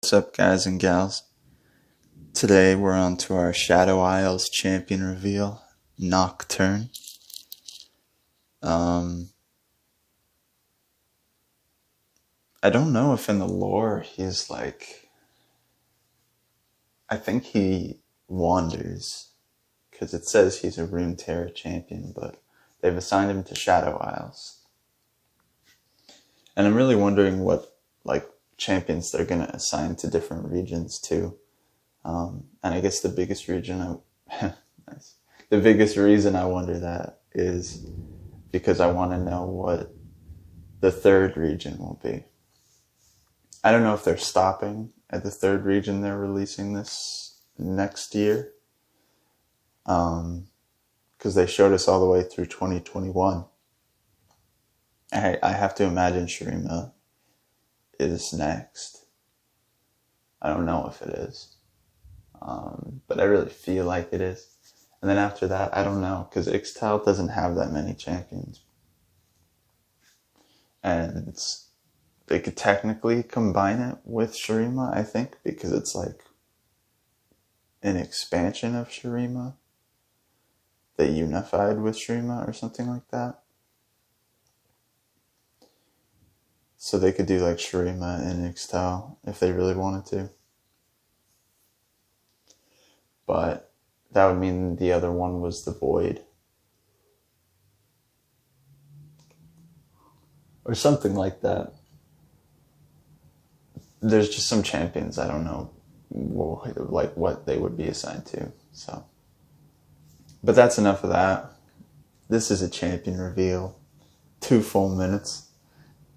What's up, guys and gals? Today we're on to our Shadow Isles champion reveal, Nocturne. I don't know if in the lore he's like... I think he wanders, because it says he's a Runeterra champion, but they've assigned him to Shadow Isles. And I'm really wondering what, champions they're going to assign to different regions too. And I guess the biggest reason I wonder that is because I want to know what the third region will be. I don't know if they're stopping at the third region they're releasing this next year. Because they showed us all the way through 2021. I have to imagine Shurima is next. I don't know if it is. But I really feel like it is. And then after that, I don't know, because Ixtal doesn't have that many champions. And they could technically combine it with Shurima, I think, because it's like an expansion of Shurima. They unified with Shurima or something like that. So they could do like Shurima and Ixtal if they really wanted to. But that would mean the other one was the Void. Or something like that. There's just some champions I don't know what they would be assigned to. So, but that's enough of that. This is a champion reveal. 2 full minutes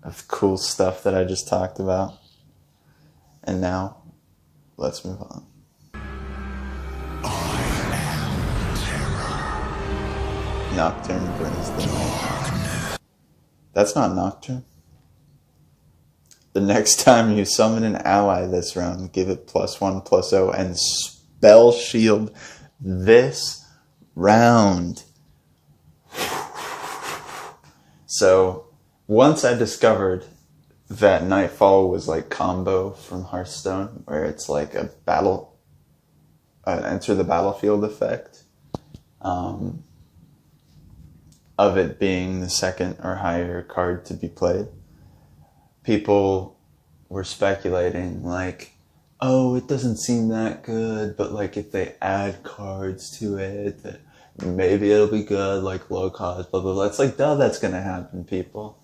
of cool stuff that I just talked about. And now, let's move on. Nocturne brings the night. That's not Nocturne. The next time you summon an ally this round, give it +1/+0 and spell shield this round. So, once I discovered that Nightfall was like combo from Hearthstone, where it's like a enter the battlefield effect, of it being the second or higher card to be played, people were speculating like, oh, it doesn't seem that good, but like if they add cards to it, that maybe it'll be good, like low cost, blah, blah, blah. It's like, duh, that's gonna happen, people.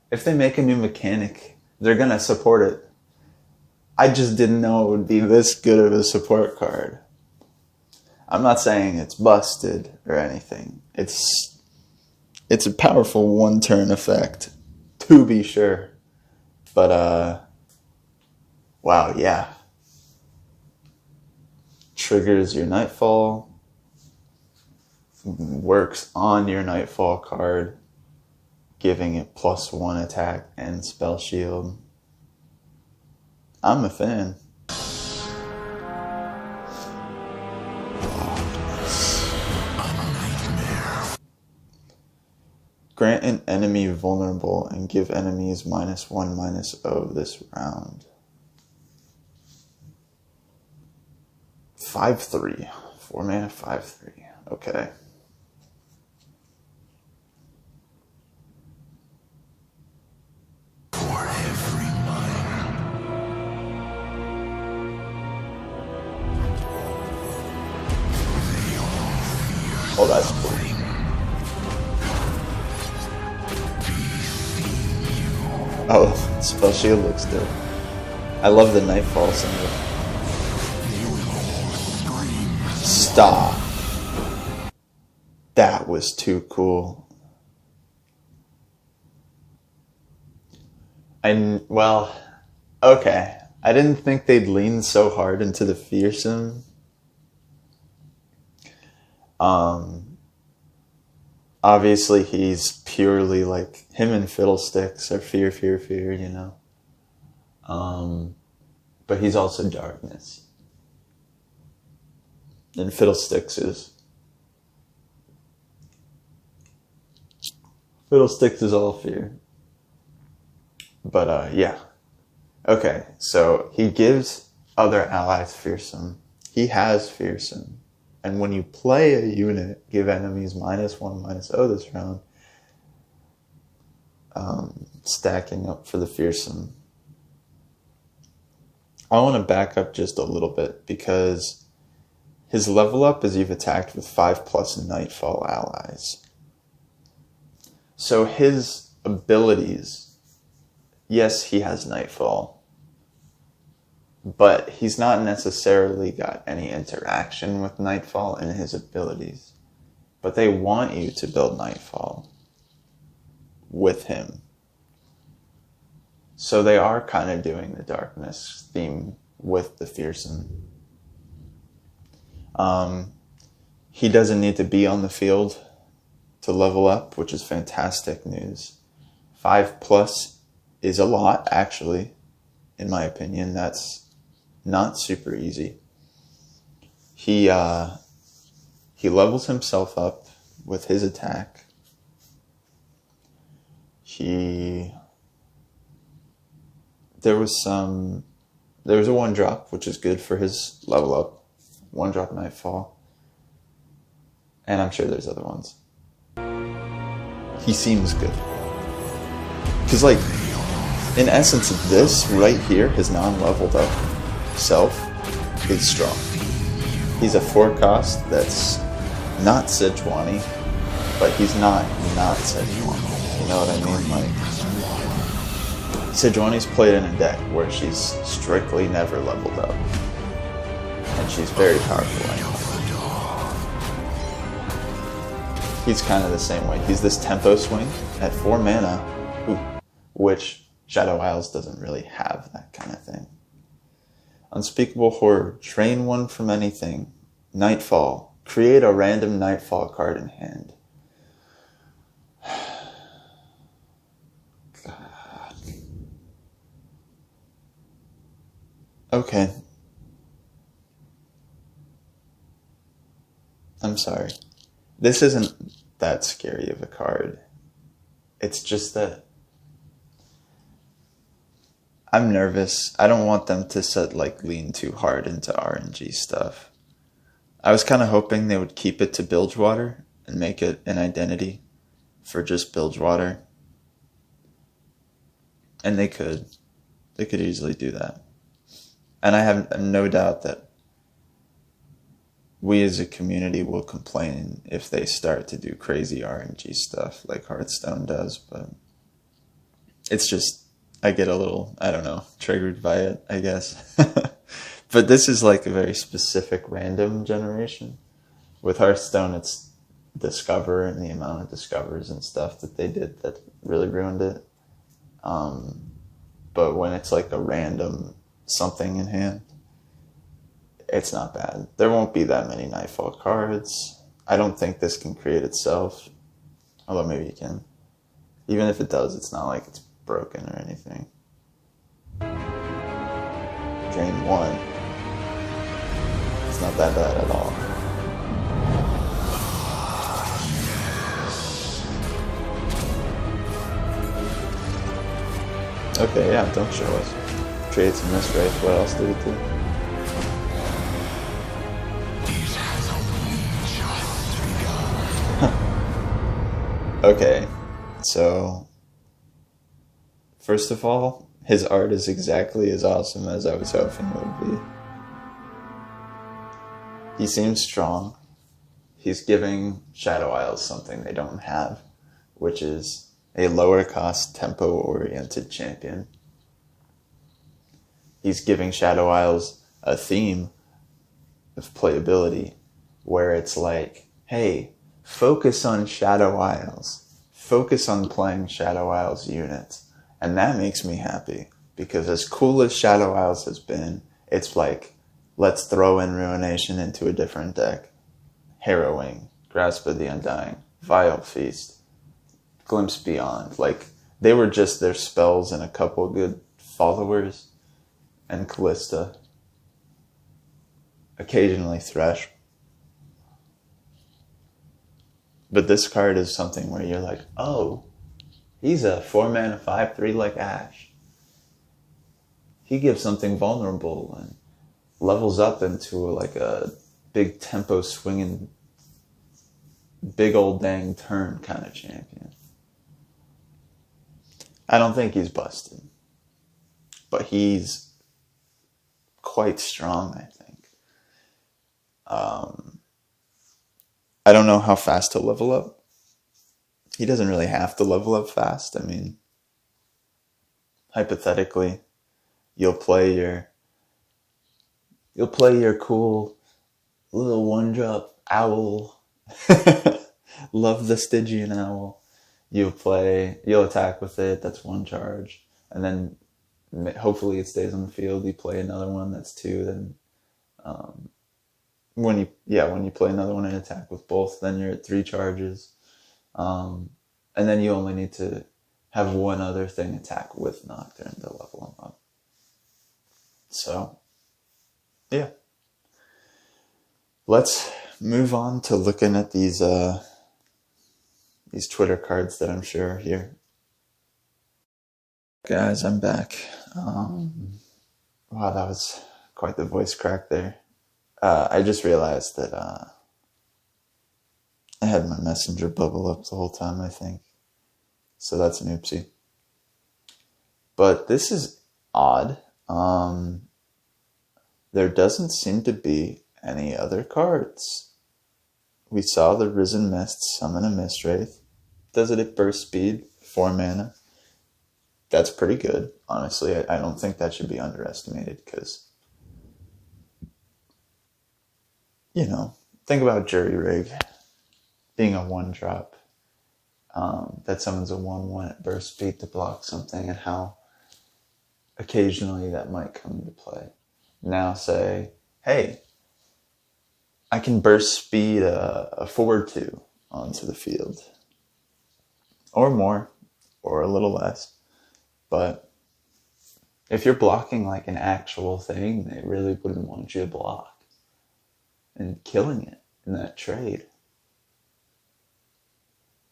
If they make a new mechanic, they're gonna support it. I just didn't know it would be this good of a support card. I'm not saying it's busted or anything. It's a powerful one-turn effect, to be sure. But, wow, yeah. Triggers your Nightfall. Works on your Nightfall card, giving it +1 attack and spell shield. I'm a fan. Grant an enemy vulnerable and give enemies -1/-0 this round. 5/3. 4 mana, 5/3. Okay. For every mind. Oh, that's cool. Oh, spell shield looks dope. I love the Nightfall symbol. Stop. That was too cool. Well, okay. I didn't think they'd lean so hard into the fearsome. Obviously he's purely like, him and Fiddlesticks are fear, you know. But he's also darkness. And Fiddlesticks is all fear. But yeah. Okay, so he gives other allies fearsome. He has fearsome. And when you play a unit, give enemies -1/-0 this round, stacking up for the fearsome. I want to back up just a little bit because his level up is you've attacked with 5+ Nightfall allies. So his abilities, yes, he has Nightfall, but he's not necessarily got any interaction with Nightfall in his abilities. But they want you to build Nightfall with him. So they are kind of doing the darkness theme with the fearsome. He doesn't need to be on the field to level up, which is fantastic news. 5+ is a lot, actually, in my opinion. That's not super easy. He levels himself up with his attack. There was a 1-drop, which is good for his level up. 1-drop Nightfall. And I'm sure there's other ones. He seems good. Because, like, in essence, this right here, his non-leveled up self, is strong. He's a 4-cost that's not Sejuani, but he's not Sejuani. You know what I mean? Like, Sejuani's played in a deck where she's strictly never leveled up. And she's very powerful anyway. He's kind of the same way. He's this tempo swing at 4 mana, which Shadow Isles doesn't really have that kind of thing. Unspeakable Horror. Drain 1 from anything. Nightfall. Create a random Nightfall card in hand. God. Okay. I'm sorry. This isn't that scary of a card. It's just that I'm nervous. I don't want them to lean too hard into RNG stuff. I was kind of hoping they would keep it to Bilgewater and make it an identity for just Bilgewater. And they could. They could easily do that. And I have no doubt that we as a community will complain if they start to do crazy RNG stuff like Hearthstone does, but it's just, I get a little, I don't know, triggered by it, I guess. But this is like a very specific random generation. With Hearthstone, it's Discover and the amount of Discovers and stuff that they did that really ruined it. But when it's like a random something in hand, it's not bad. There won't be that many Nightfall cards. I don't think this can create itself. Although maybe it can. Even if it does, it's not like it's broken or anything. Drain 1. It's not that bad at all. Okay, yeah, don't show us. Create some misrace. What else did it do? Okay, so first of all, his art is exactly as awesome as I was hoping it would be. He seems strong. He's giving Shadow Isles something they don't have, which is a lower cost tempo-oriented champion. He's giving Shadow Isles a theme of playability where it's like, hey, focus on Shadow Isles. Focus on playing Shadow Isles units. And that makes me happy. Because as cool as Shadow Isles has been, it's like, let's throw in Ruination into a different deck. Harrowing, Grasp of the Undying, Vile Feast, Glimpse Beyond. Like, they were just their spells and a couple good followers. And Callista. Occasionally Thresh. But this card is something where you're like, oh, he's a 4-mana 5/3 like Ash. he gives something vulnerable and levels up into like a big tempo swinging, big old dang turn kind of champion. I don't think he's busted, but he's quite strong, I think. I don't know how fast he'll level up. He doesn't really have to level up fast. I mean, hypothetically, you'll play your cool little one-drop owl. Love the Stygian owl. You'll attack with it. That's 1 charge, and then hopefully it stays on the field. You play another one. That's 2. Then when you play another one and attack with both, then you're at 3 charges. And then you only need to have one other thing attack with Nocturne to level him up. So, yeah. Let's move on to looking at these Twitter cards that I'm sure are here. Guys, I'm back. Wow, that was quite the voice crack there. I just realized that I had my messenger bubble up the whole time, I think. So that's an oopsie. But this is odd. There doesn't seem to be any other cards. We saw the Risen Mist summon a Mist Wraith. Does it at burst speed, 4 mana. That's pretty good, honestly. I don't think that should be underestimated because, you know, think about Jury Rig being a 1-drop that summons a 1/1 at burst speed to block something, and how occasionally that might come into play. Now say, hey, I can burst speed a 4/2 onto the field. Or more, or a little less. But if you're blocking like an actual thing, they really wouldn't want you to block. And killing it in that trade.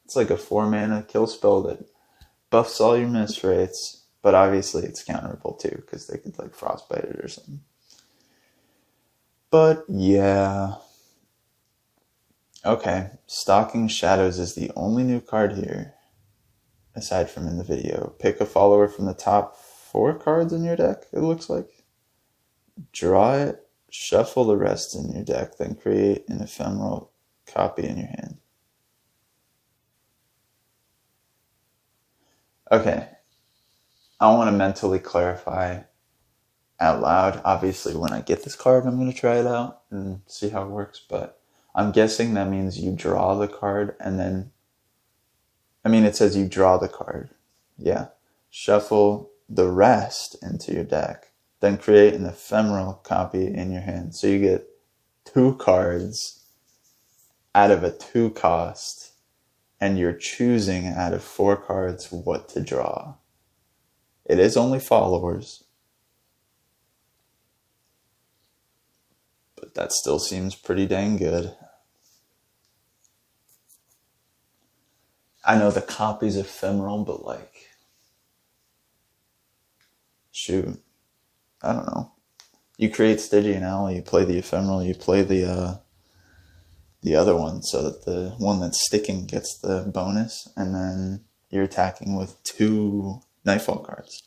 It's like a 4-mana kill spell that buffs all your Mist Wraiths, but obviously it's counterable too, because they could like frostbite it or something. But yeah. Okay, Stalking Shadows is the only new card here, aside from in the video. Pick a follower from the top 4 cards in your deck, it looks like. Draw it, shuffle the rest in your deck, then create an ephemeral copy in your hand. Okay, I want to mentally clarify out loud. Obviously, when I get this card, I'm going to try it out and see how it works, but I'm guessing that means you draw the card and then, I mean, it says you draw the card. Yeah. Shuffle the rest into your deck, then create an ephemeral copy in your hand. So you get 2 cards out of a 2 cost, and you're choosing out of 4 cards what to draw. It is only followers, but that still seems pretty dang good. I know the copy's ephemeral, but like, shoot, I don't know. You create Stygian Owl, you play the ephemeral, you play the other one, so that the one that's sticking gets the bonus, and then you're attacking with 2 Nightfall cards,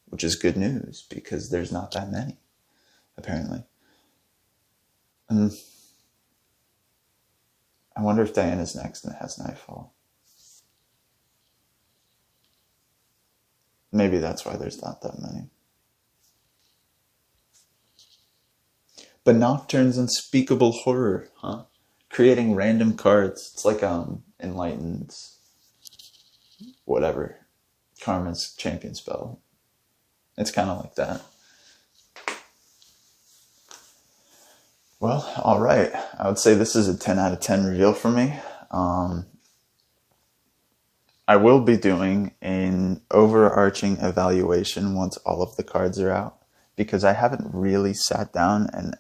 which is good news because there's not that many, apparently. I wonder if Diana's next and it has Nightfall. Maybe that's why there's not that many. But Nocturne's unspeakable horror, huh? Creating random cards. It's like Enlightened, whatever, Karma's champion spell. It's kind of like that. Well, alright. I would say this is a 10 out of 10 reveal for me. I will be doing an overarching evaluation once all of the cards are out, because I haven't really sat down and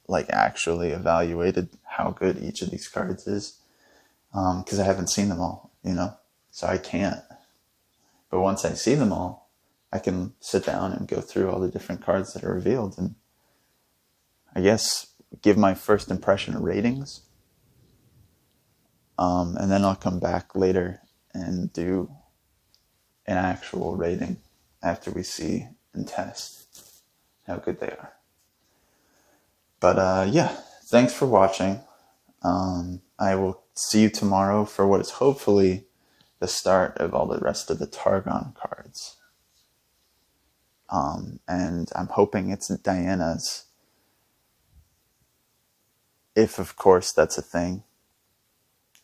like actually evaluated how good each of these cards is, because I haven't seen them all, you know, so I can't. But once I see them all, I can sit down and go through all the different cards that are revealed and I guess give my first impression ratings. And then I'll come back later and do an actual rating after we see and test how good they are. But yeah, thanks for watching. I will see you tomorrow for what is hopefully the start of all the rest of the Targon cards. And I'm hoping it's Diana's, if of course that's a thing.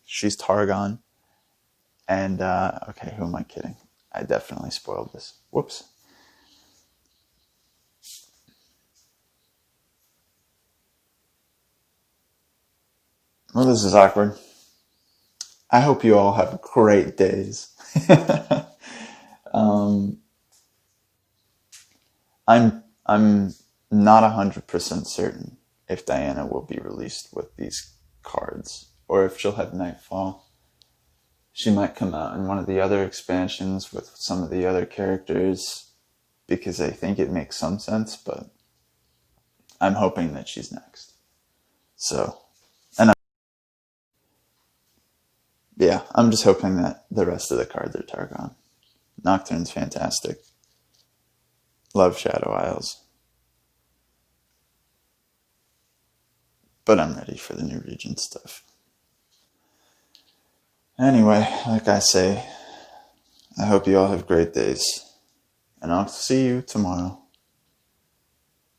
She's Targon. And, okay, who am I kidding? I definitely spoiled this. Whoops. Well, this is awkward. I hope you all have great days. I'm not 100% certain if Diana will be released with these cards, or if she'll have Nightfall. She might come out in one of the other expansions with some of the other characters, because I think it makes some sense, but I'm hoping that she's next. So, and yeah, I'm just hoping that the rest of the cards are Targon. Nocturne's fantastic. Love Shadow Isles. But I'm ready for the new region stuff. Anyway, like I say, I hope you all have great days. And I'll see you tomorrow.